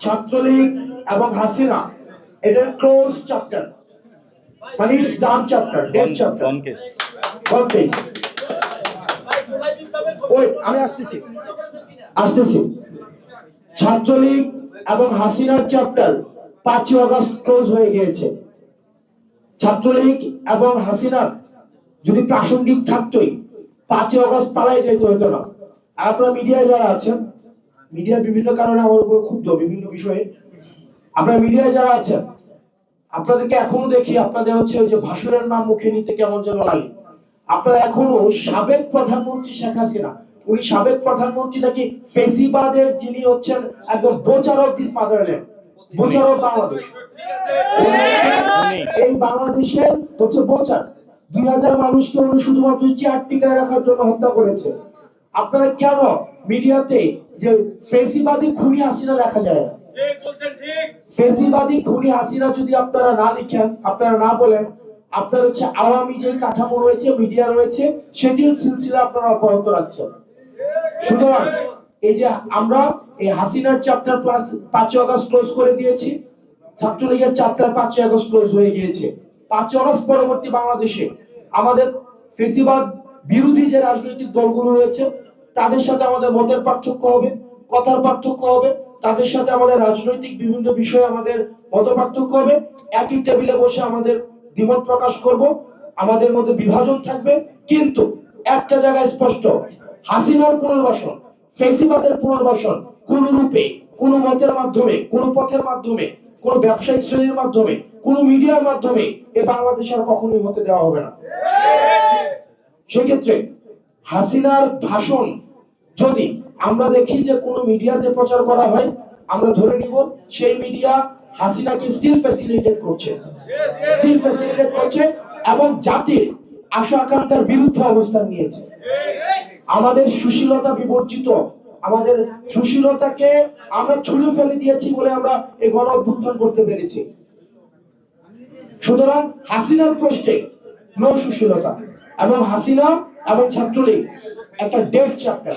ছাত্রলীগ এবং হাসিনা এটা close chapter, মানে ডান চ্যাপ্টার, ডেড চ্যাপ্টার, কোন কেস। ওই আমি আসতেছি। ছাত্রলীগ এবং হাসিনার চ্যাপ্টার 5 আগস্ট ক্লোজ হয়ে গিয়েছে। ছাত্রলীগ এবং হাসিনার যদি প্রাসঙ্গিক থাকতোই 5 আগস্ট পালাই যাইতে হতো না। আপনারা মিডিয়ায় যারা আছেন, মিডিয়া বিভিন্ন কারণে আমার উপর ক্ষুব্ধ বিভিন্ন বিষয়ে, আপনারা মিডিয়ায় যারা আছেন আপনাদেরকে এখনো দেখি আপনাদের হচ্ছে ওই যে ভাষণের নাম মুখে নিতে কেমন যেন লাগে। আপনারা এখনো সাবেক প্রধানমন্ত্রী শেখ হাসিনা, উনি সাবেক প্রধানমন্ত্রী নাকি ফেসিবাদের যিনি হচ্ছেন একদম বোচার of this motherland, বোচার of Bangladesh, এই বাংলাদেশের হচ্ছে বোচার। 2000 মানুষকে উনি শুধুমাত্র চেয়ার টিকায় রাখার জন্য হত্যা করেছে। আপনারা কেন মিডিয়াতে যে ফেসিবাদী খুনি হাসিনা লেখা যায় না? ফেসিবাদী খুনি হাসিনা যদি আপনারা না লিখেন, আপনারা না বলেন, আপনার হচ্ছে আওয়ামী যে কাঠামো রয়েছে, মিডিয়া রয়েছে, সেটির সিলসিলা আপনারা অব্যাহত রাখছেন। সুতরাং এই যে আমরা এই হাসিনার চ্যাপ্টার প্লাস 5 আগস্ট ক্লোজ করে দিয়েছি, ছাত্রলীগের চ্যাপ্টার 5 আগস্ট ক্লোজ হয়ে গিয়েছে। 5 আগস্ট পরবর্তী বাংলাদেশে আমাদের ফেসিবাদ বিরোধী যে রাজনৈতিক দলগুলো রয়েছে তাদের সাথে আমাদের মতের পার্থক্য হবে, কথার পার্থক্য হবে, তাদের সাথে আমাদের রাজনৈতিক বিভিন্ন বিষয়ে আমাদের মত পার্থক্য হবে। একই টেবিলে বসে আমাদের দ্বিমত প্রকাশ করব, আমাদের মধ্যে বিভাজন থাকবে, কিন্তু একটা জায়গায় স্পষ্ট, হাসিনার পুনর্বাসন, ফেসিবাদের পুনর্বাসন কোন রূপে, কোন মতের মাধ্যমে, কোন পথের মাধ্যমে, কোন ব্যবসায়িক শ্রেণীর মাধ্যমে, কোন মিডিয়ার মাধ্যমে এ বাংলাদেশ আর কখনোই হতে দেওয়া হবে না। সেক্ষেত্রে হাসিনার ভাষণ যদি আমরা দেখি যে কোনো মিডিয়াতে প্রচার করা হয়, আমরা ধরে নিব সেই মিডিয়া হাসিনাকে স্টিল ফ্যাসিলিটেট করছে এবং জাতির আশা আকাঙ্ক্ষার বিরুদ্ধে অবস্থান নিয়েছে। আমাদের সুশীলতা বিবর্জিত, আমাদের সুশীলতাকে আমরা ছুঁড়ে ফেলে দিয়েছি বলে আমরা এই গণ অভ্যুত্থান করতে পেরেছি। সুতরাং হাসিনার প্রশ্নে নো সুশীলতা, এবং হাসিনা এবং ছাত্রলীগ একটা ডেড চ্যাপ্টার।